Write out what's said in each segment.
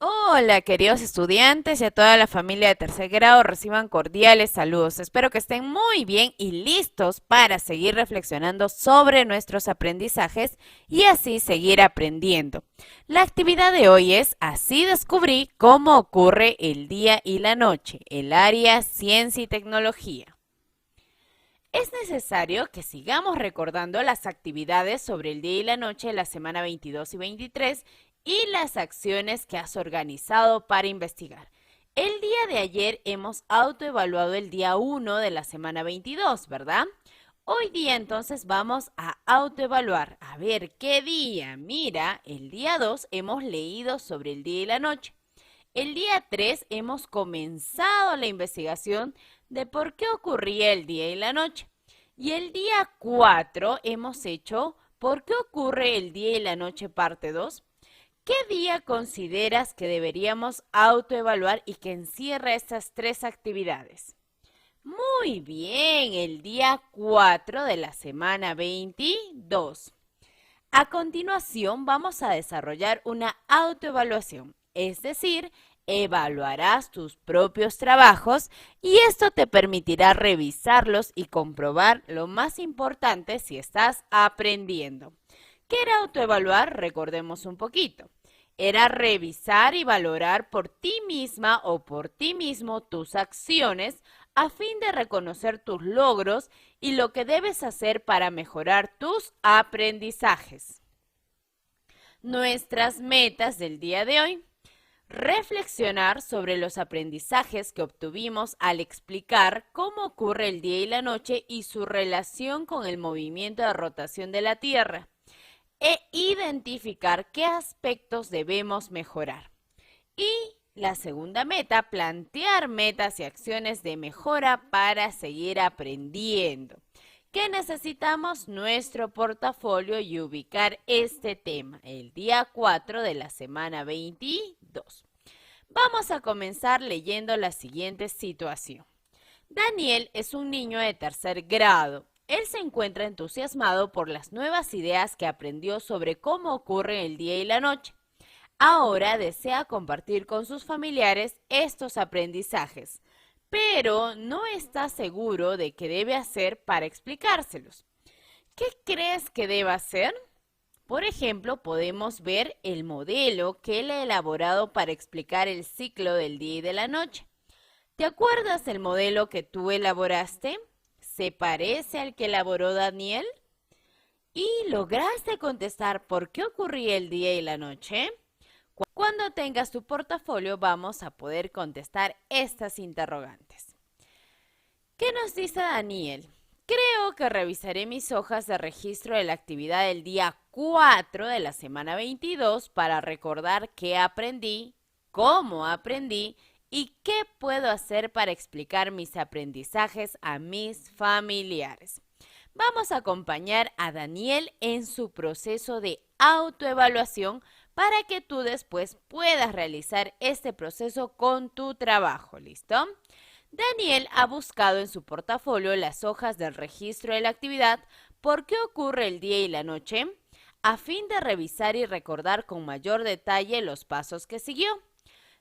Hola, queridos estudiantes y a toda la familia de tercer grado, reciban cordiales saludos. Espero que estén muy bien y listos para seguir reflexionando sobre nuestros aprendizajes y así seguir aprendiendo. La actividad de hoy es Así descubrí cómo ocurre el día y la noche, el área ciencia y tecnología. Es necesario que sigamos recordando las actividades sobre el día y la noche de la semana 22 y 23 y las acciones que has organizado para investigar. El día de ayer hemos autoevaluado el día 1 de la semana 22, ¿verdad? Hoy día entonces vamos a autoevaluar. A ver, ¿qué día? Mira, el día 2 hemos leído sobre el día y la noche. El día 3 hemos comenzado la investigación de por qué ocurría el día y la noche. Y el día 4 hemos hecho ¿por qué ocurre el día y la noche parte 2? ¿Qué día consideras que deberíamos autoevaluar y que encierra estas tres actividades? Muy bien, el día 4 de la semana 22. A continuación vamos a desarrollar una autoevaluación, es decir, evaluarás tus propios trabajos y esto te permitirá revisarlos y comprobar lo más importante si estás aprendiendo. ¿Qué era autoevaluar? Recordemos un poquito. Era revisar y valorar por ti misma o por ti mismo tus acciones a fin de reconocer tus logros y lo que debes hacer para mejorar tus aprendizajes. Nuestras metas del día de hoy. Reflexionar sobre los aprendizajes que obtuvimos al explicar cómo ocurre el día y la noche y su relación con el movimiento de rotación de la Tierra. E identificar qué aspectos debemos mejorar. Y la segunda meta, plantear metas y acciones de mejora para seguir aprendiendo. ¿Qué necesitamos? Nuestro portafolio y ubicar este tema el día 4 de la semana 22. Vamos a comenzar leyendo la siguiente situación. Daniel es un niño de tercer grado. Él se encuentra entusiasmado por las nuevas ideas que aprendió sobre cómo ocurre el día y la noche. Ahora desea compartir con sus familiares estos aprendizajes, pero no está seguro de qué debe hacer para explicárselos. ¿Qué crees que debe hacer? Por ejemplo, podemos ver el modelo que él ha elaborado para explicar el ciclo del día y de la noche. ¿Te acuerdas del modelo que tú elaboraste? ¿Se parece al que elaboró Daniel? ¿Y lograste contestar por qué ocurría el día y la noche? Cuando tengas tu portafolio vamos a poder contestar estas interrogantes. ¿Qué nos dice Daniel? Creo que revisaré mis hojas de registro de la actividad del día 4 de la semana 22 para recordar qué aprendí, cómo aprendí y qué puedo hacer para explicar mis aprendizajes a mis familiares. Vamos a acompañar a Daniel en su proceso de autoevaluación para que tú después puedas realizar este proceso con tu trabajo. ¿Listo? Daniel ha buscado en su portafolio las hojas del registro de la actividad ¿por qué ocurre el día y la noche? A fin de revisar y recordar con mayor detalle los pasos que siguió.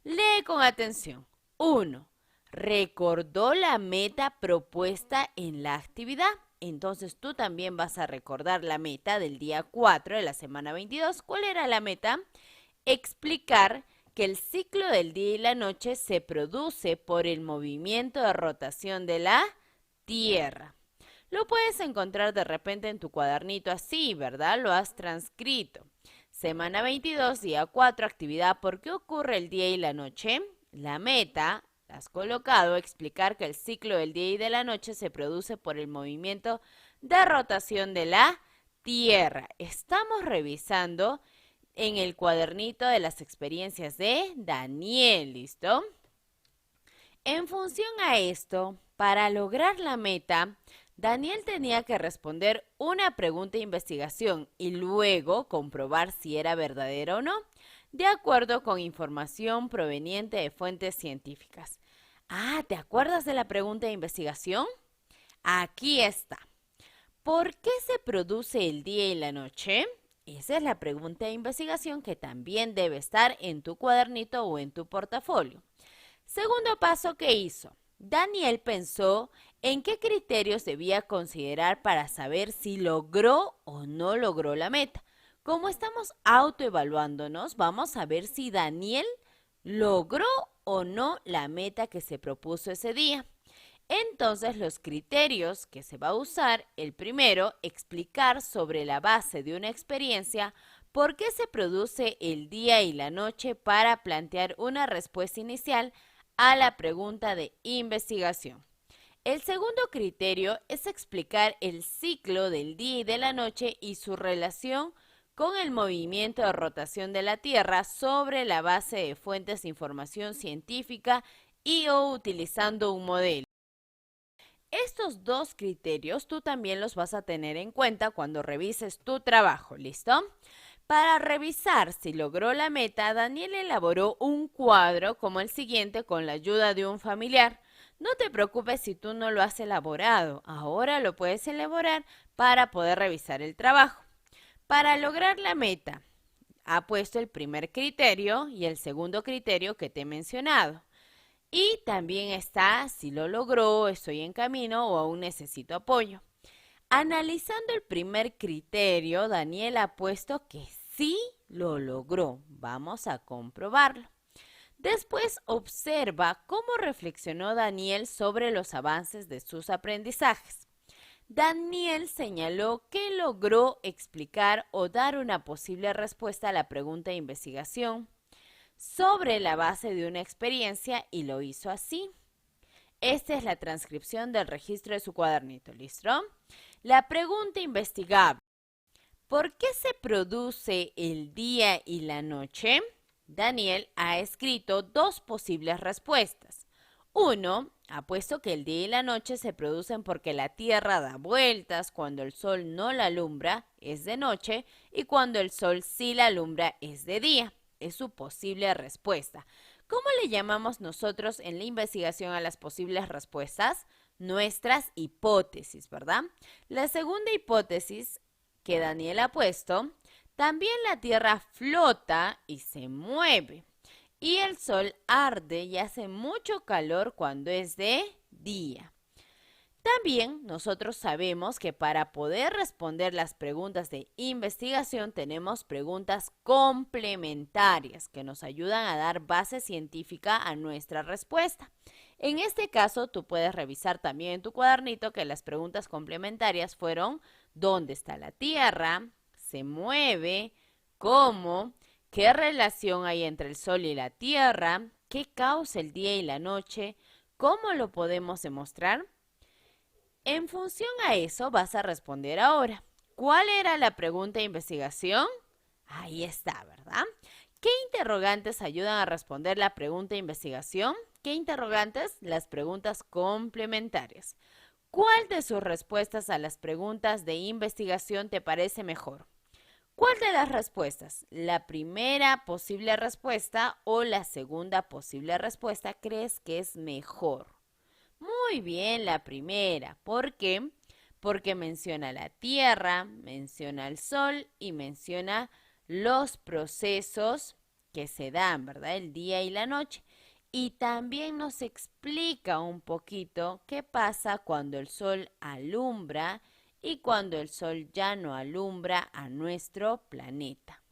Lee con atención. 1. Recordó la meta propuesta en la actividad. Entonces tú también vas a recordar la meta del día 4 de la semana 22. ¿Cuál era la meta? Explicar que el ciclo del día y la noche se produce por el movimiento de rotación de la Tierra. Lo puedes encontrar de repente en tu cuadernito así, ¿verdad? Lo has transcrito. Semana 22, día 4, actividad ¿por qué ocurre el día y la noche? La meta, la has colocado, explicar que el ciclo del día y de la noche se produce por el movimiento de rotación de la Tierra. Estamos revisando en el cuadernito de las experiencias de Daniel, ¿listo? En función a esto, para lograr la meta, Daniel tenía que responder una pregunta de investigación y luego comprobar si era verdadera o no, de acuerdo con información proveniente de fuentes científicas. Ah, ¿te acuerdas de la pregunta de investigación? Aquí está. ¿Por qué se produce el día y la noche? Esa es la pregunta de investigación que también debe estar en tu cuadernito o en tu portafolio. Segundo paso que hizo. Daniel pensó en qué criterios debía considerar para saber si logró o no logró la meta. Como estamos autoevaluándonos, vamos a ver si Daniel logró o no la meta que se propuso ese día. Entonces, los criterios que se va a usar, el primero, explicar sobre la base de una experiencia por qué se produce el día y la noche para plantear una respuesta inicial a la pregunta de investigación. El segundo criterio es explicar el ciclo del día y de la noche y su relación con el movimiento de rotación de la Tierra sobre la base de fuentes de información científica y o utilizando un modelo. Estos dos criterios tú también los vas a tener en cuenta cuando revises tu trabajo, ¿listo? Para revisar si logró la meta, Daniel elaboró un cuadro como el siguiente con la ayuda de un familiar. No te preocupes si tú no lo has elaborado, ahora lo puedes elaborar para poder revisar el trabajo. Para lograr la meta, ha puesto el primer criterio y el segundo criterio que te he mencionado. Y también está si lo logró, estoy en camino o aún necesito apoyo. Analizando el primer criterio, Daniel ha puesto que sí lo logró. Vamos a comprobarlo. Después observa cómo reflexionó Daniel sobre los avances de sus aprendizajes. Daniel señaló que logró explicar o dar una posible respuesta a la pregunta de investigación sobre la base de una experiencia y lo hizo así. Esta es la transcripción del registro de su cuadernito, ¿listo? La pregunta investigable. ¿Por qué se produce el día y la noche? Daniel ha escrito dos posibles respuestas. Uno, ha puesto que el día y la noche se producen porque la Tierra da vueltas, cuando el Sol no la alumbra es de noche y cuando el Sol sí la alumbra es de día. Es su posible respuesta. ¿Cómo le llamamos nosotros en la investigación a las posibles respuestas? Nuestras hipótesis, ¿verdad? La segunda hipótesis que Daniel ha puesto, también la Tierra flota y se mueve. Y el Sol arde y hace mucho calor cuando es de día. También nosotros sabemos que para poder responder las preguntas de investigación tenemos preguntas complementarias que nos ayudan a dar base científica a nuestra respuesta. En este caso, tú puedes revisar también en tu cuadernito que las preguntas complementarias fueron ¿dónde está la Tierra? ¿Se mueve? ¿Cómo? ¿Qué relación hay entre el Sol y la Tierra? ¿Qué causa el día y la noche? ¿Cómo lo podemos demostrar? En función a eso vas a responder ahora. ¿Cuál era la pregunta de investigación? Ahí está, ¿verdad? ¿Qué interrogantes ayudan a responder la pregunta de investigación? ¿Qué interrogantes? Las preguntas complementarias. ¿Cuál de sus respuestas a las preguntas de investigación te parece mejor? ¿Cuál de las respuestas? ¿La primera posible respuesta o la segunda posible respuesta crees que es mejor? Muy bien, la primera. ¿Por qué? Porque menciona la Tierra, menciona el Sol y menciona los procesos que se dan, ¿verdad? El día y la noche. Y también nos explica un poquito qué pasa cuando el Sol alumbra y cuando el Sol ya no alumbra a nuestro planeta.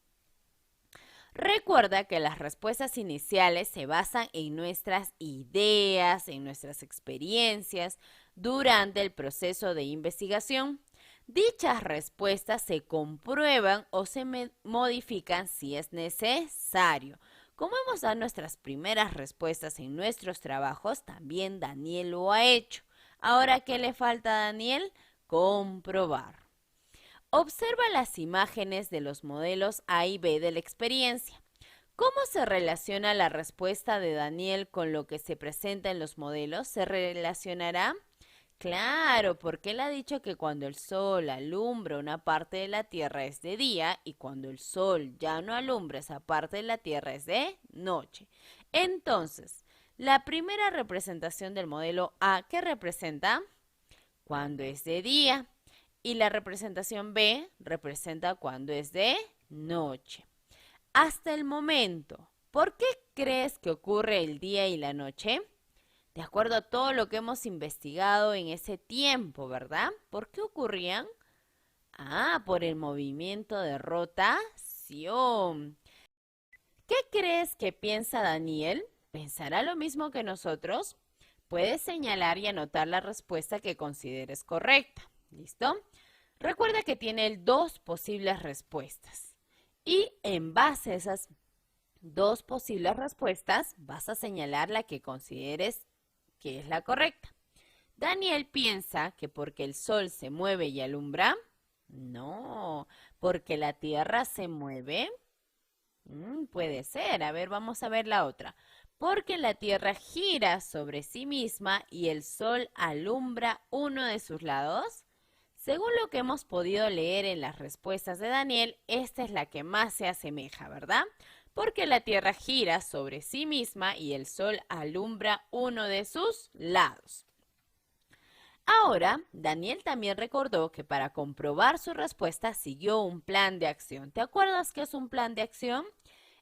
Recuerda que las respuestas iniciales se basan en nuestras ideas, en nuestras experiencias durante el proceso de investigación. Dichas respuestas se comprueban o se modifican si es necesario. Como hemos dado nuestras primeras respuestas en nuestros trabajos, también Daniel lo ha hecho. Ahora, ¿qué le falta a Daniel? Comprobar. Observa las imágenes de los modelos A y B de la experiencia. ¿Cómo se relaciona la respuesta de Daniel con lo que se presenta en los modelos? ¿Se relacionará? Claro, porque él ha dicho que cuando el sol alumbra una parte de la Tierra es de día y cuando el sol ya no alumbra esa parte de la Tierra es de noche. Entonces, la primera representación del modelo A, ¿qué representa? Cuando es de día. Y la representación B representa cuando es de noche. Hasta el momento, ¿por qué crees que ocurre el día y la noche? De acuerdo a todo lo que hemos investigado en ese tiempo, ¿verdad? ¿Por qué ocurrían? Ah, por el movimiento de rotación. ¿Qué crees que piensa Daniel? ¿Pensará lo mismo que nosotros? Puedes señalar y anotar la respuesta que consideres correcta. ¿Listo? Recuerda que tiene dos posibles respuestas. Y en base a esas dos posibles respuestas, vas a señalar la que consideres que es la correcta. Daniel piensa que porque el sol se mueve y alumbra. No, porque la Tierra se mueve. Puede ser. A ver, vamos a ver la otra. Porque la Tierra gira sobre sí misma y el Sol alumbra uno de sus lados. Según lo que hemos podido leer en las respuestas de Daniel, esta es la que más se asemeja, ¿verdad? Porque la Tierra gira sobre sí misma y el Sol alumbra uno de sus lados. Ahora, Daniel también recordó que para comprobar su respuesta siguió un plan de acción. ¿Te acuerdas qué es un plan de acción?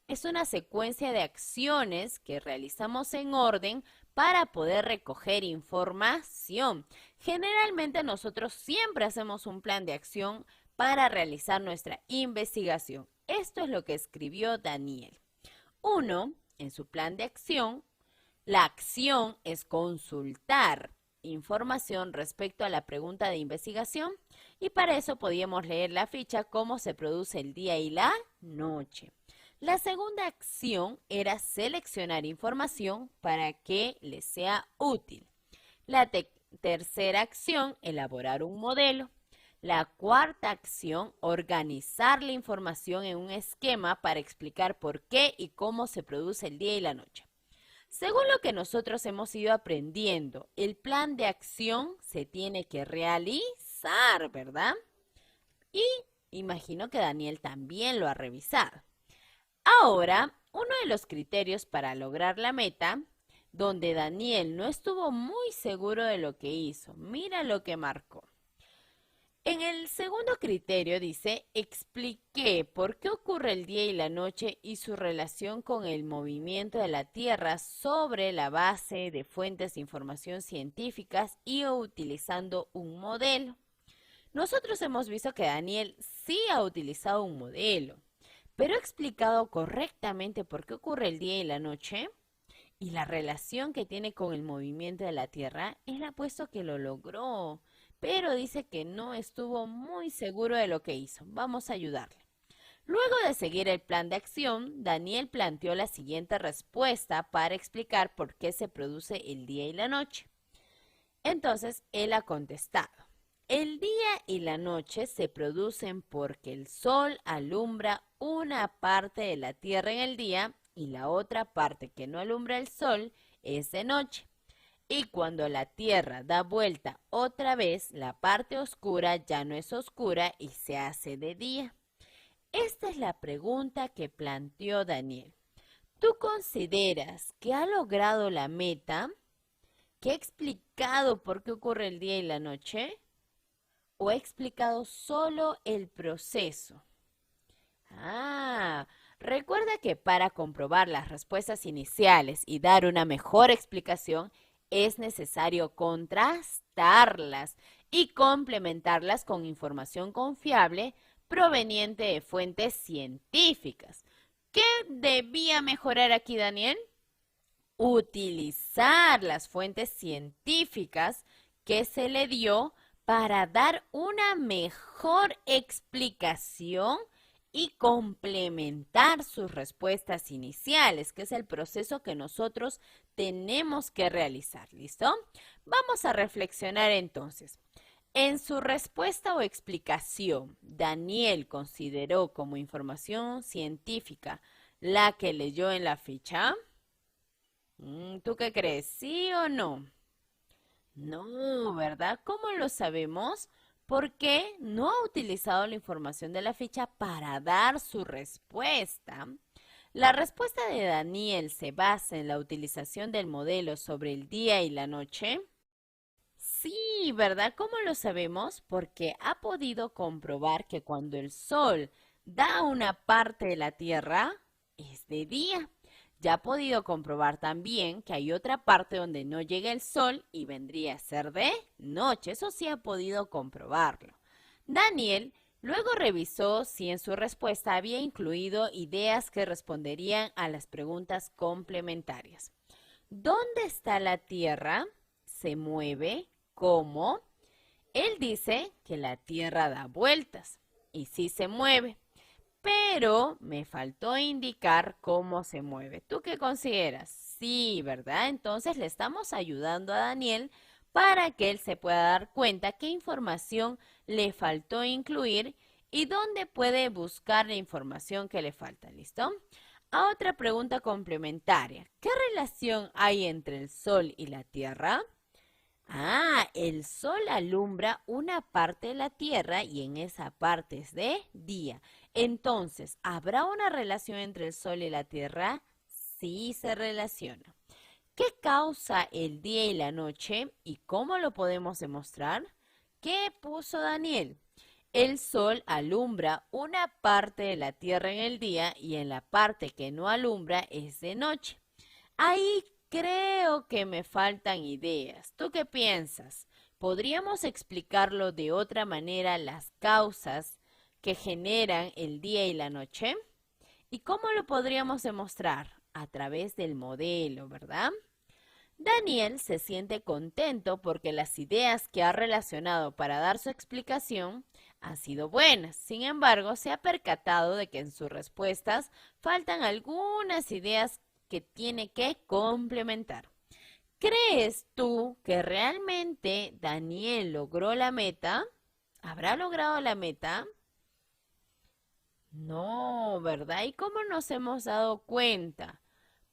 Es una secuencia de acciones que realizamos en orden para poder recoger información. Generalmente nosotros siempre hacemos un plan de acción para realizar nuestra investigación. Esto es lo que escribió Daniel. 1. En su plan de acción, la acción es consultar información respecto a la pregunta de investigación y para eso podíamos leer la ficha cómo se produce el día y la noche. La segunda acción era seleccionar información para que les sea útil. La tercera acción, elaborar un modelo. La cuarta acción, organizar la información en un esquema para explicar por qué y cómo se produce el día y la noche. Según lo que nosotros hemos ido aprendiendo, el plan de acción se tiene que realizar, ¿verdad? Y imagino que Daniel también lo ha revisado. Ahora, uno de los criterios para lograr la meta, donde Daniel no estuvo muy seguro de lo que hizo, mira lo que marcó. En el segundo criterio dice, expliqué por qué ocurre el día y la noche y su relación con el movimiento de la Tierra sobre la base de fuentes de información científicas y utilizando un modelo. Nosotros hemos visto que Daniel sí ha utilizado un modelo, pero ha explicado correctamente por qué ocurre el día y la noche y la relación que tiene con el movimiento de la Tierra. Él ha puesto que lo logró, pero dice que no estuvo muy seguro de lo que hizo. Vamos a ayudarle. Luego de seguir el plan de acción, Daniel planteó la siguiente respuesta para explicar por qué se produce el día y la noche. Entonces, él ha contestado. El día y la noche se producen porque el sol alumbra una parte de la Tierra en el día y la otra parte que no alumbra el sol es de noche. Y cuando la Tierra da vuelta otra vez, la parte oscura ya no es oscura y se hace de día. Esta es la pregunta que planteó Daniel. ¿Tú consideras que ha logrado la meta? ¿Que ha explicado por qué ocurre el día y la noche? ¿O he explicado solo el proceso? Recuerda que para comprobar las respuestas iniciales y dar una mejor explicación, es necesario contrastarlas y complementarlas con información confiable proveniente de fuentes científicas. ¿Qué debía mejorar aquí, Daniel? Utilizar las fuentes científicas que se le dio para dar una mejor explicación y complementar sus respuestas iniciales, que es el proceso que nosotros tenemos que realizar. ¿Listo? Vamos a reflexionar entonces. En su respuesta o explicación, Daniel consideró como información científica la que leyó en la ficha. ¿Tú qué crees? ¿Sí o no? No, ¿verdad? ¿Cómo lo sabemos? Porque no ha utilizado la información de la ficha para dar su respuesta. La respuesta de Daniel se basa en la utilización del modelo sobre el día y la noche. Sí, ¿verdad? ¿Cómo lo sabemos? Porque ha podido comprobar que cuando el sol da una parte de la Tierra, es de día. Ya ha podido comprobar también que hay otra parte donde no llega el sol y vendría a ser de noche. Eso sí ha podido comprobarlo. Daniel luego revisó si en su respuesta había incluido ideas que responderían a las preguntas complementarias. ¿Dónde está la Tierra? ¿Se mueve? ¿Cómo? Él dice que la Tierra da vueltas y sí se mueve, pero me faltó indicar cómo se mueve. ¿Tú qué consideras? Sí, ¿verdad? Entonces le estamos ayudando a Daniel para que él se pueda dar cuenta qué información le faltó incluir y dónde puede buscar la información que le falta. ¿Listo? A otra pregunta complementaria. ¿Qué relación hay entre el Sol y la Tierra? El sol alumbra una parte de la Tierra y en esa parte es de día. Entonces, ¿habrá una relación entre el sol y la Tierra? Sí se relaciona. ¿Qué causa el día y la noche y cómo lo podemos demostrar? ¿Qué puso Daniel? El sol alumbra una parte de la Tierra en el día y en la parte que no alumbra es de noche. Ahí creo que me faltan ideas. ¿Tú qué piensas? ¿Podríamos explicarlo de otra manera las causas que generan el día y la noche? ¿Y cómo lo podríamos demostrar? A través del modelo, ¿verdad? Daniel se siente contento porque las ideas que ha relacionado para dar su explicación han sido buenas. Sin embargo, se ha percatado de que en sus respuestas faltan algunas ideas que tiene que complementar. ¿Crees tú que realmente Daniel logró la meta? ¿Habrá logrado la meta? No, ¿verdad? ¿Y cómo nos hemos dado cuenta?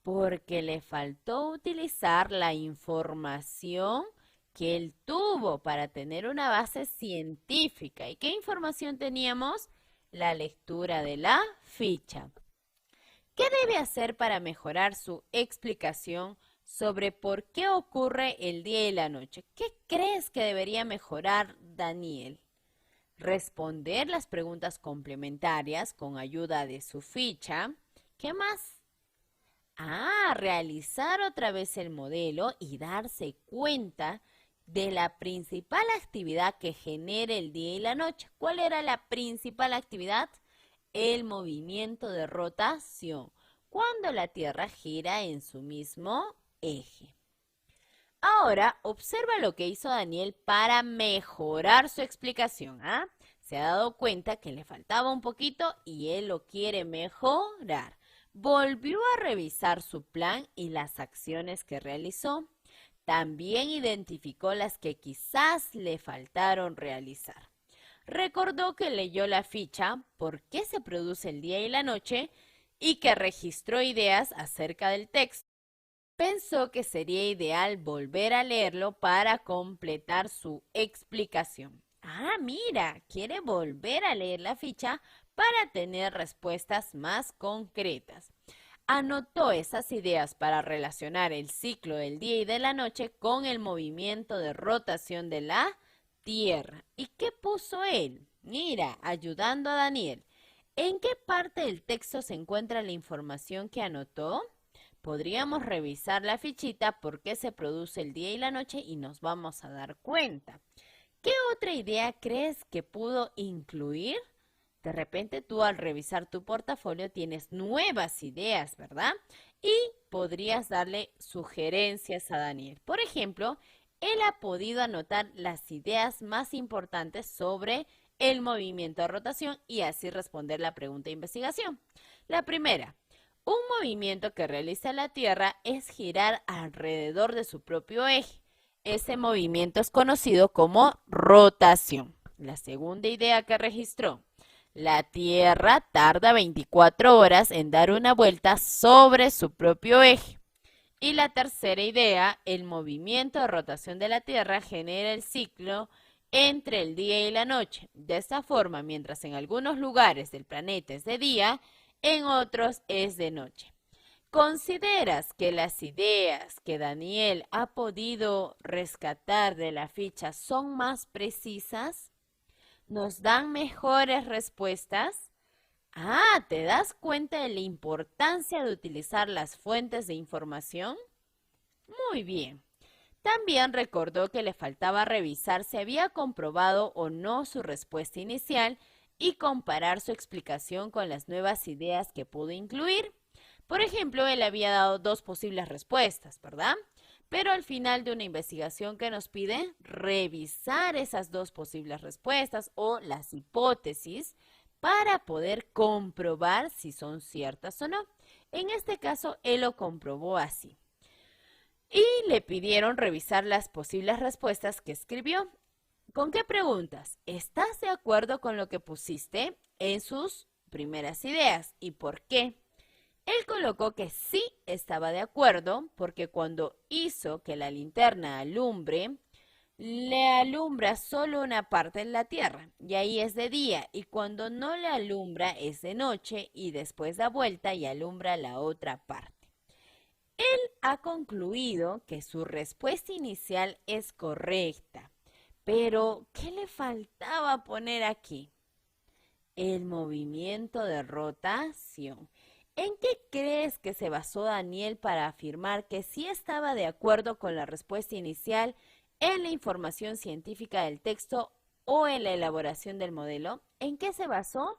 Porque le faltó utilizar la información que él tuvo para tener una base científica. ¿Y qué información teníamos? La lectura de la ficha. ¿Qué debe hacer para mejorar su explicación sobre por qué ocurre el día y la noche? ¿Qué crees que debería mejorar Daniel? Responder las preguntas complementarias con ayuda de su ficha. ¿Qué más? Realizar otra vez el modelo y darse cuenta de la principal actividad que genera el día y la noche. ¿Cuál era la principal actividad? El movimiento de rotación, cuando la Tierra gira en su mismo eje. Ahora, observa lo que hizo Daniel para mejorar su explicación. Se ha dado cuenta que le faltaba un poquito y él lo quiere mejorar. Volvió a revisar su plan y las acciones que realizó. También identificó las que quizás le faltaron realizar. Recordó que leyó la ficha por qué se produce el día y la noche y que registró ideas acerca del texto. Pensó que sería ideal volver a leerlo para completar su explicación. Mira, quiere volver a leer la ficha para tener respuestas más concretas. Anotó esas ideas para relacionar el ciclo del día y de la noche con el movimiento de rotación de la Tierra. ¿Y qué puso él? Mira, ayudando a Daniel. ¿En qué parte del texto se encuentra la información que anotó? Podríamos revisar la fichita por qué se produce el día y la noche y nos vamos a dar cuenta. ¿Qué otra idea crees que pudo incluir? De repente tú al revisar tu portafolio tienes nuevas ideas, ¿verdad? Y podrías darle sugerencias a Daniel. Por ejemplo, él ha podido anotar las ideas más importantes sobre el movimiento de rotación y así responder la pregunta de investigación. La primera, un movimiento que realiza la Tierra es girar alrededor de su propio eje. Ese movimiento es conocido como rotación. La segunda idea que registró. La Tierra tarda 24 horas en dar una vuelta sobre su propio eje. Y la tercera idea, el movimiento de rotación de la Tierra genera el ciclo entre el día y la noche. De esta forma, mientras en algunos lugares del planeta es de día, en otros es de noche. ¿Consideras que las ideas que Daniel ha podido rescatar de la ficha son más precisas? ¿Nos dan mejores respuestas? Ah, ¿te das cuenta de la importancia de utilizar las fuentes de información? Muy bien. También recordó que le faltaba revisar si había comprobado o no su respuesta inicial y comparar su explicación con las nuevas ideas que pudo incluir. Por ejemplo, él había dado dos posibles respuestas, ¿verdad? Pero al final de una investigación que nos pide revisar esas dos posibles respuestas o las hipótesis para poder comprobar si son ciertas o no. En este caso, él lo comprobó así. Y le pidieron revisar las posibles respuestas que escribió. ¿Con qué preguntas? ¿Estás de acuerdo con lo que pusiste en sus primeras ideas? ¿Y por qué? Él colocó que sí estaba de acuerdo porque cuando hizo que la linterna alumbre, le alumbra solo una parte de la Tierra y ahí es de día, y cuando no le alumbra es de noche y después da vuelta y alumbra la otra parte. Él ha concluido que su respuesta inicial es correcta, pero ¿qué le faltaba poner aquí? El movimiento de rotación. ¿En qué crees que se basó Daniel para afirmar que sí estaba de acuerdo con la respuesta inicial en la información científica del texto o en la elaboración del modelo? ¿En qué se basó?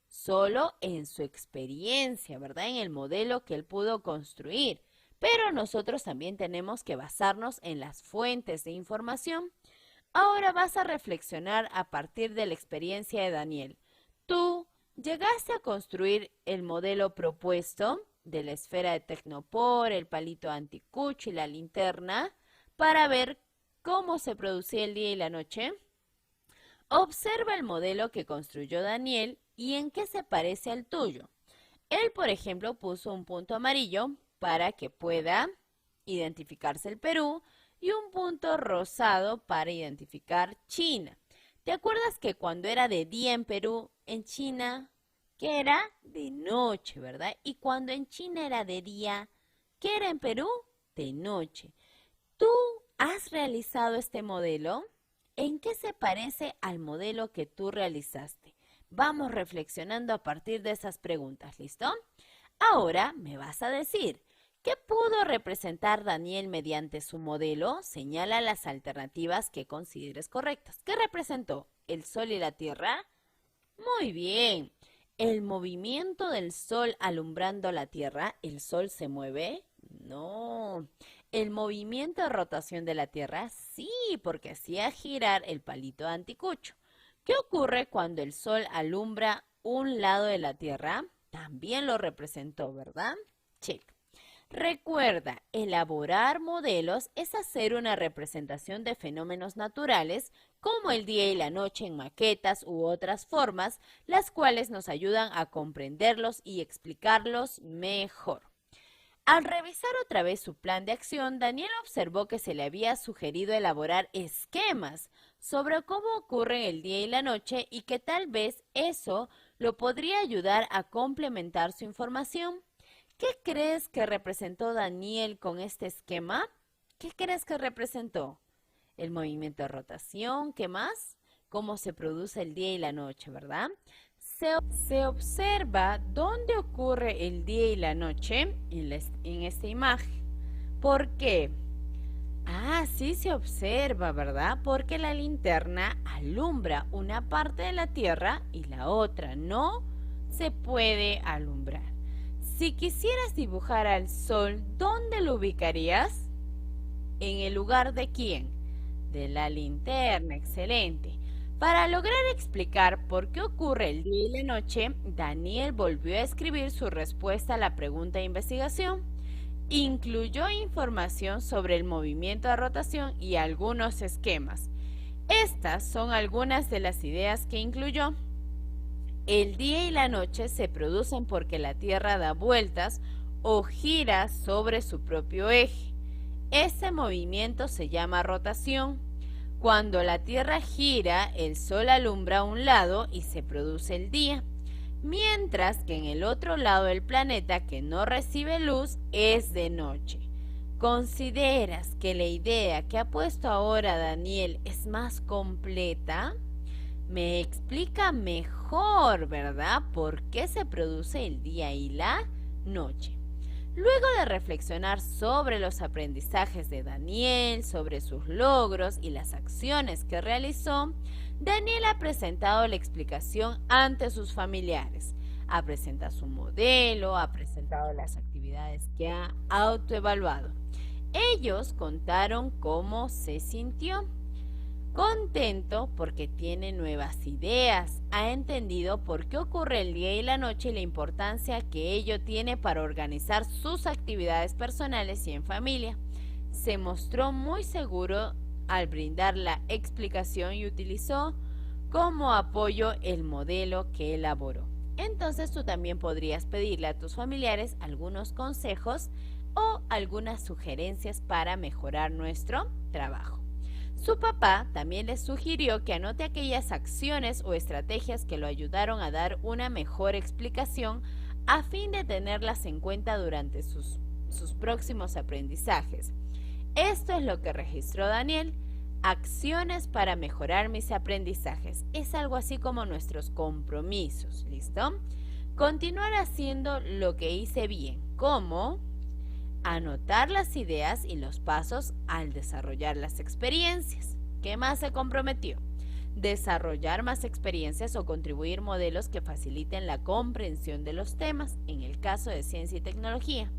Solo en su experiencia, ¿verdad? En el modelo que él pudo construir. Pero nosotros también tenemos que basarnos en las fuentes de información. Ahora vas a reflexionar a partir de la experiencia de Daniel. Tú ¿llegaste a construir el modelo propuesto de la esfera de Tecnopor, el palito anticucho y la linterna para ver cómo se producía el día y la noche? Observa el modelo que construyó Daniel y en qué se parece al tuyo. Él, por ejemplo, puso un punto amarillo para que pueda identificarse el Perú y un punto rosado para identificar China. ¿Te acuerdas que cuando era de día en Perú, en China, que era de noche, ¿verdad? Y cuando en China era de día, ¿qué era en Perú? De noche. ¿Tú has realizado este modelo? ¿En qué se parece al modelo que tú realizaste? Vamos reflexionando a partir de esas preguntas, ¿listo? Ahora me vas a decir, ¿qué pudo representar Daniel mediante su modelo? Señala las alternativas que consideres correctas. ¿Qué representó? ¿El Sol y la Tierra? Muy bien. ¿El movimiento del Sol alumbrando la Tierra? ¿El Sol se mueve? No. ¿El movimiento de rotación de la Tierra? Sí, porque hacía girar el palito anticucho. ¿Qué ocurre cuando el Sol alumbra un lado de la Tierra? También lo representó, ¿verdad? Check. Recuerda, elaborar modelos es hacer una representación de fenómenos naturales como el día y la noche en maquetas u otras formas, las cuales nos ayudan a comprenderlos y explicarlos mejor. Al revisar otra vez su plan de acción, Daniel observó que se le había sugerido elaborar esquemas sobre cómo ocurren el día y la noche y que tal vez eso lo podría ayudar a complementar su información. ¿Qué crees que representó Daniel con este esquema? ¿Qué crees que representó? El movimiento de rotación, ¿qué más? Cómo se produce el día y la noche, ¿verdad? Se observa dónde ocurre el día y la noche en esta imagen. ¿Por qué? Ah, sí se observa, ¿verdad? Porque la linterna alumbra una parte de la Tierra y la otra no se puede alumbrar. Si quisieras dibujar al Sol, ¿dónde lo ubicarías? ¿En el lugar de quién? De la linterna, excelente. Para lograr explicar por qué ocurre el día y la noche, Daniel volvió a escribir su respuesta a la pregunta de investigación. Incluyó información sobre el movimiento de rotación y algunos esquemas. Estas son algunas de las ideas que incluyó. El día y la noche se producen porque la Tierra da vueltas o gira sobre su propio eje. Ese movimiento se llama rotación. Cuando la Tierra gira, el Sol alumbra a un lado y se produce el día. mientras que en el otro lado del planeta que no recibe luz es de noche. ¿Consideras que la idea que ha puesto ahora Daniel es más completa? Me explica mejor, ¿verdad?, por qué se produce el día y la noche. Luego de reflexionar sobre los aprendizajes de Daniel, sobre sus logros y las acciones que realizó, Daniel ha presentado la explicación ante sus familiares. Ha presentado su modelo, ha presentado las actividades que ha autoevaluado. Ellos contaron cómo se sintió. Contento porque tiene nuevas ideas, ha entendido por qué ocurre el día y la noche y la importancia que ello tiene para organizar sus actividades personales y en familia. Se mostró muy seguro al brindar la explicación y utilizó como apoyo el modelo que elaboró. Entonces tú también podrías pedirle a tus familiares algunos consejos o algunas sugerencias para mejorar nuestro trabajo. Su papá también le sugirió que anote aquellas acciones o estrategias que lo ayudaron a dar una mejor explicación a fin de tenerlas en cuenta durante sus próximos aprendizajes. Esto es lo que registró Daniel: acciones para mejorar mis aprendizajes. Es algo así como nuestros compromisos, ¿listo? Continuar haciendo lo que hice bien, como anotar las ideas y los pasos al desarrollar las experiencias. ¿Qué más se comprometió? Desarrollar más experiencias o contribuir modelos que faciliten la comprensión de los temas, en el caso de ciencia y tecnología.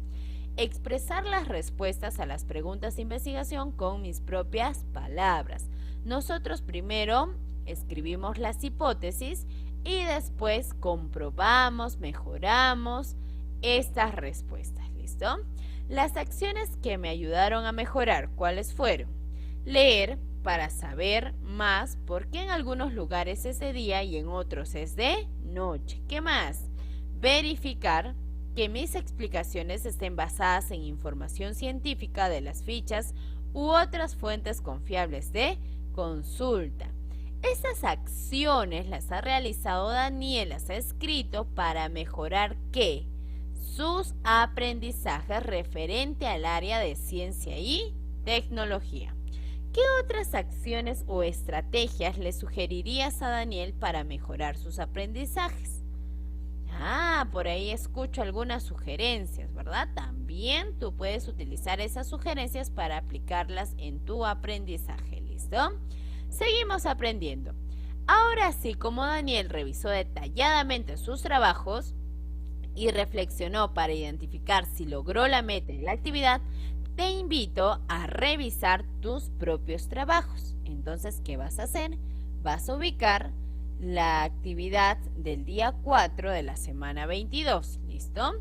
Expresar las respuestas a las preguntas de investigación con mis propias palabras. Nosotros primero escribimos las hipótesis y después comprobamos, mejoramos estas respuestas. ¿Listo? Las acciones que me ayudaron a mejorar, ¿cuáles fueron? Leer para saber más por qué en algunos lugares es de día y en otros es de noche. ¿Qué más? Verificar que mis explicaciones estén basadas en información científica de las fichas u otras fuentes confiables de consulta. Esas acciones las ha realizado Daniel, las ha escrito para mejorar ¿qué? Sus aprendizajes referente al área de ciencia y tecnología. ¿Qué otras acciones o estrategias le sugerirías a Daniel para mejorar sus aprendizajes? Por ahí escucho algunas sugerencias, ¿verdad? También tú puedes utilizar esas sugerencias para aplicarlas en tu aprendizaje, ¿listo? Seguimos aprendiendo. Ahora sí, como Daniel revisó detalladamente sus trabajos y reflexionó para identificar si logró la meta en la actividad, te invito a revisar tus propios trabajos. Entonces, ¿qué vas a hacer? Vas a ubicar la actividad del día 4 de la semana 22, ¿listo?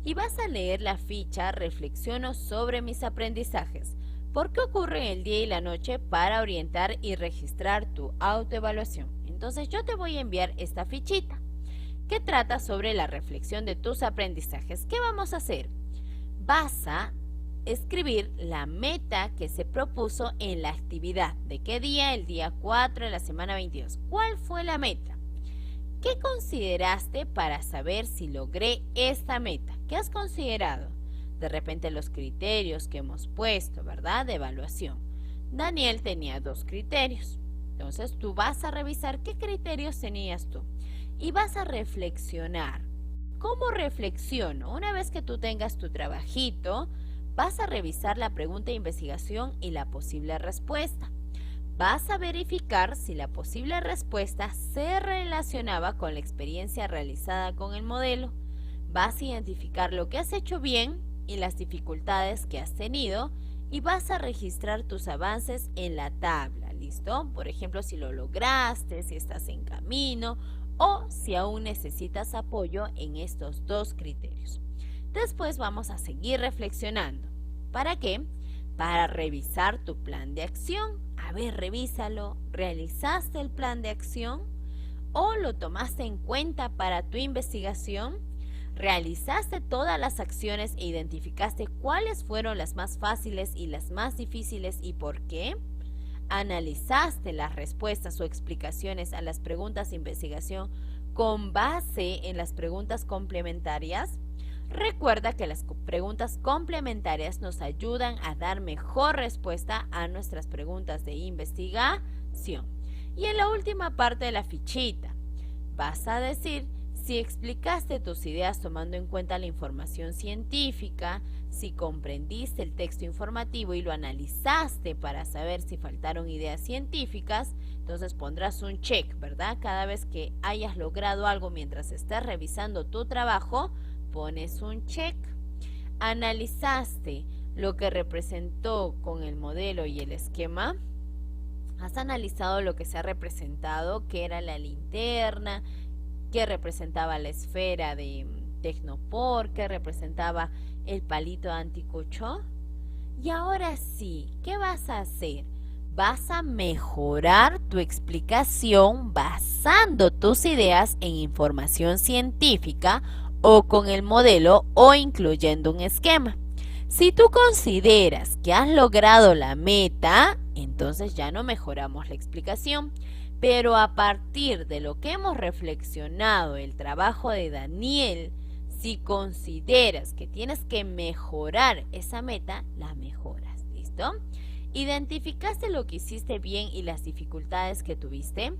Y vas a leer la ficha Reflexiono sobre mis aprendizajes. ¿Por qué ocurre el día y la noche? Para orientar y registrar tu autoevaluación. Entonces yo te voy a enviar esta fichita que trata sobre la reflexión de tus aprendizajes. ¿Qué vamos a hacer? Vas a escribir la meta que se propuso en la actividad. ¿De qué día? El día 4 de la semana 22. ¿Cuál fue la meta? ¿Qué consideraste para saber si logré esta meta? ¿Qué has considerado? De repente los criterios que hemos puesto, ¿verdad? De evaluación. Daniel tenía 2 criterios. Entonces tú vas a revisar qué criterios tenías tú. Y vas a reflexionar. ¿Cómo reflexiono? Una vez que tú tengas tu trabajito, vas a revisar la pregunta de investigación y la posible respuesta. Vas a verificar si la posible respuesta se relacionaba con la experiencia realizada con el modelo. Vas a identificar lo que has hecho bien y las dificultades que has tenido y vas a registrar tus avances en la tabla, ¿listo? Por ejemplo, si lo lograste, si estás en camino o si aún necesitas apoyo en estos 2 criterios. Después vamos a seguir reflexionando. ¿Para qué? Para revisar tu plan de acción. A ver, revísalo. ¿Realizaste el plan de acción? ¿O lo tomaste en cuenta para tu investigación? ¿Realizaste todas las acciones e identificaste cuáles fueron las más fáciles y las más difíciles y por qué? ¿Analizaste las respuestas o explicaciones a las preguntas de investigación con base en las preguntas complementarias. Recuerda que las preguntas complementarias nos ayudan a dar mejor respuesta a nuestras preguntas de investigación. Y en la última parte de la fichita, vas a decir si explicaste tus ideas tomando en cuenta la información científica, si comprendiste el texto informativo y lo analizaste para saber si faltaron ideas científicas. Entonces pondrás un check, ¿verdad? Cada vez que hayas logrado algo mientras estés revisando tu trabajo, pones un check. Analizaste lo que representó con el modelo y el esquema. Has analizado lo que se ha representado, que era la linterna, que representaba la esfera de Tecnopor, que representaba el palito anticucho. Y ahora sí, ¿qué vas a hacer? Vas a mejorar tu explicación basando tus ideas en información científica o con el modelo o incluyendo un esquema. Si tú consideras que has logrado la meta, entonces ya no mejoramos la explicación. Pero a partir de lo que hemos reflexionado, el trabajo de Daniel, si consideras que tienes que mejorar esa meta, la mejoras. ¿Listo? ¿Identificaste lo que hiciste bien y las dificultades que tuviste?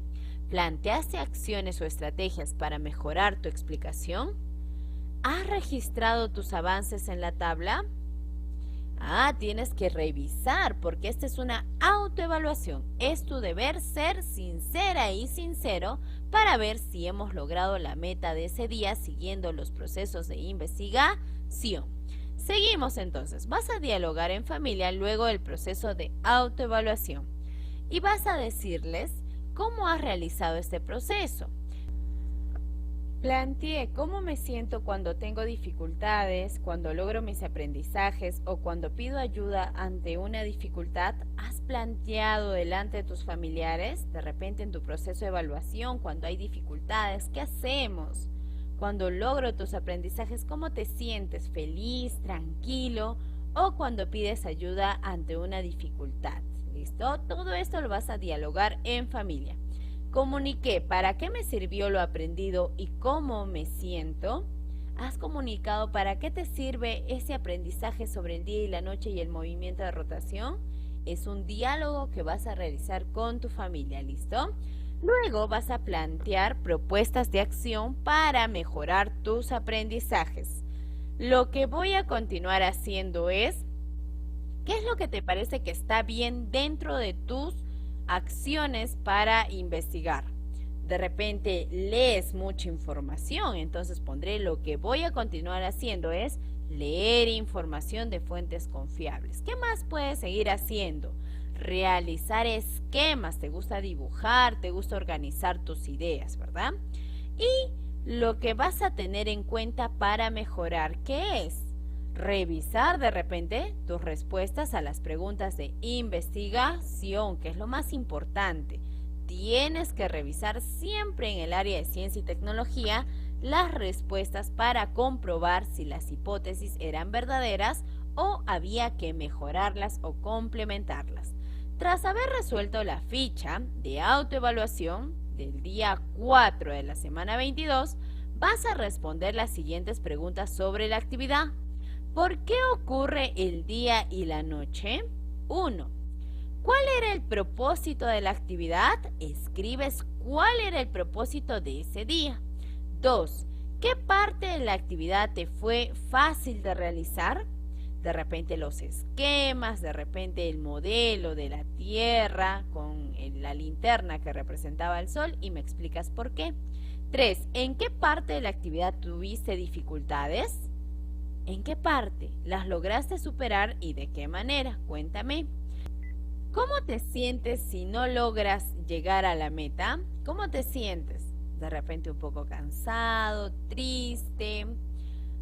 ¿Planteaste acciones o estrategias para mejorar tu explicación? ¿Has registrado tus avances en la tabla? Tienes que revisar porque esta es una autoevaluación. Es tu deber ser sincera y sincero para ver si hemos logrado la meta de ese día siguiendo los procesos de investigación. Seguimos entonces. Vas a dialogar en familia luego del proceso de autoevaluación y vas a decirles cómo has realizado este proceso. Planteé cómo me siento cuando tengo dificultades, cuando logro mis aprendizajes o cuando pido ayuda ante una dificultad. ¿Has planteado delante de tus familiares, de repente en tu proceso de evaluación, cuando hay dificultades? ¿Qué hacemos? Cuando logro tus aprendizajes, ¿cómo te sientes? ¿Feliz, tranquilo? O cuando pides ayuda ante una dificultad. ¿Listo? Todo esto lo vas a dialogar en familia. Comuniqué para qué me sirvió lo aprendido y cómo me siento. ¿Has comunicado para qué te sirve ese aprendizaje sobre el día y la noche y el movimiento de rotación? Es un diálogo que vas a realizar con tu familia, ¿listo? Luego vas a plantear propuestas de acción para mejorar tus aprendizajes. Lo que voy a continuar haciendo es, ¿qué es lo que te parece que está bien dentro de tus acciones para investigar? De repente lees mucha información, entonces pondré lo que voy a continuar haciendo es leer información de fuentes confiables. ¿Qué más puedes seguir haciendo? Realizar esquemas, te gusta dibujar, te gusta organizar tus ideas, ¿verdad? Y lo que vas a tener en cuenta para mejorar, ¿qué es? Revisar de repente tus respuestas a las preguntas de investigación, que es lo más importante. Tienes que revisar siempre en el área de ciencia y tecnología las respuestas para comprobar si las hipótesis eran verdaderas o había que mejorarlas o complementarlas. Tras haber resuelto la ficha de autoevaluación del día 4 de la semana 22, vas a responder las siguientes preguntas sobre la actividad. ¿Por qué ocurre el día y la noche? 1. ¿Cuál era el propósito de la actividad? Escribes cuál era el propósito de ese día. 2. ¿Qué parte de la actividad te fue fácil de realizar? De repente los esquemas, de repente el modelo de la Tierra con la linterna que representaba el Sol y me explicas por qué. 3. ¿En qué parte de la actividad tuviste dificultades? ¿En qué parte las lograste superar y de qué manera? Cuéntame. ¿Cómo te sientes si no logras llegar a la meta? ¿Cómo te sientes? De repente un poco cansado, triste,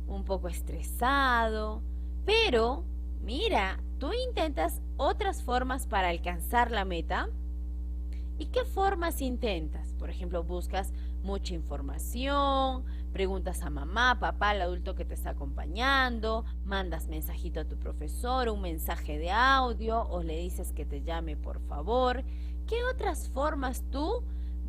un poco estresado. Pero, mira, tú intentas otras formas para alcanzar la meta. ¿Y qué formas intentas? Por ejemplo, buscas mucha información, preguntas a mamá, papá, al adulto que te está acompañando, mandas mensajito a tu profesor, un mensaje de audio o le dices que te llame por favor. ¿Qué otras formas tú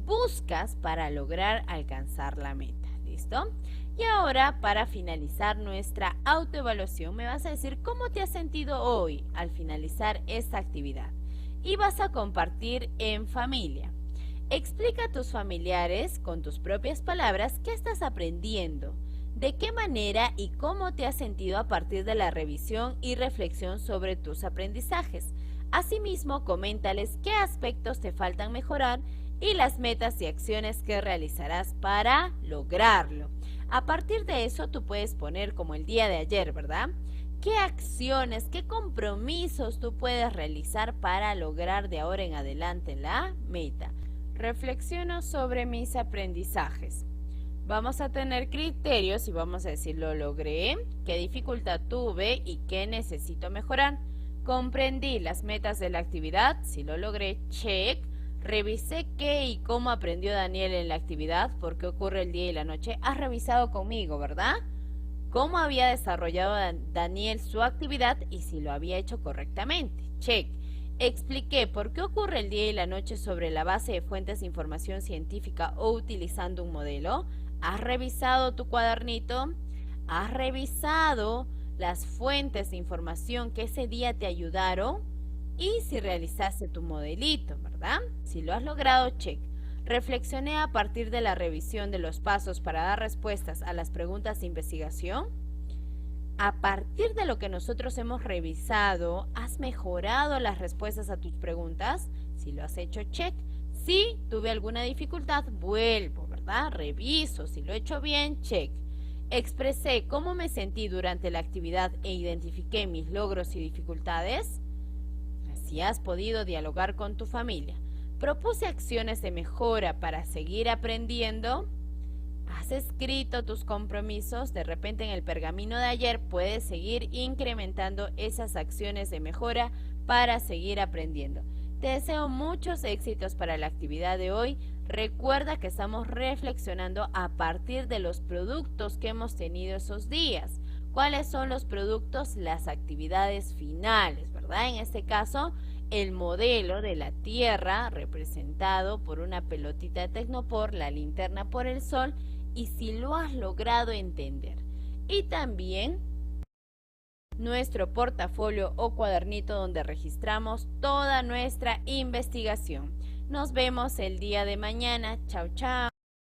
buscas para lograr alcanzar la meta. ¿Listo? Y ahora, para finalizar nuestra autoevaluación, me vas a decir cómo te has sentido hoy al finalizar esta actividad. Y vas a compartir en familia. Explica a tus familiares con tus propias palabras qué estás aprendiendo, de qué manera y cómo te has sentido a partir de la revisión y reflexión sobre tus aprendizajes. Asimismo, coméntales qué aspectos te faltan mejorar y las metas y acciones que realizarás para lograrlo. A partir de eso, tú puedes poner como el día de ayer, ¿verdad? ¿Qué acciones, qué compromisos tú puedes realizar para lograr de ahora en adelante la meta? Reflexiono sobre mis aprendizajes. Vamos a tener criterios y vamos a decir lo logré, qué dificultad tuve y qué necesito mejorar. Comprendí las metas de la actividad, si lo logré, check. Revisé qué y cómo aprendió Daniel en la actividad, por qué ocurre el día y la noche. Has revisado conmigo, ¿verdad? Cómo había desarrollado Daniel su actividad y si lo había hecho correctamente. Check. Expliqué por qué ocurre el día y la noche sobre la base de fuentes de información científica o utilizando un modelo. ¿Has revisado tu cuadernito? ¿Has revisado las fuentes de información que ese día te ayudaron? Y si realizaste tu modelito, ¿verdad? Si lo has logrado, check. Reflexioné a partir de la revisión de los pasos para dar respuestas a las preguntas de investigación. A partir de lo que nosotros hemos revisado, ¿has mejorado las respuestas a tus preguntas? Si lo has hecho, check. Si tuve alguna dificultad, vuelvo, ¿verdad? Reviso. Si lo he hecho bien, check. Expresé cómo me sentí durante la actividad e identifiqué mis logros y dificultades. Si has podido dialogar con tu familia. Propuse acciones de mejora para seguir aprendiendo. ¿Has escrito tus compromisos? De repente en el pergamino de ayer puedes seguir incrementando esas acciones de mejora para seguir aprendiendo. Te deseo muchos éxitos para la actividad de hoy. Recuerda que estamos reflexionando a partir de los productos que hemos tenido esos días. ¿Cuáles son los productos? Las actividades finales, ¿verdad? En este caso, el modelo de la Tierra representado por una pelotita de Tecnopor, la linterna por el sol, y si lo has logrado entender. Y también nuestro portafolio o cuadernito donde registramos toda nuestra investigación. Nos vemos el día de mañana. Chao, chao.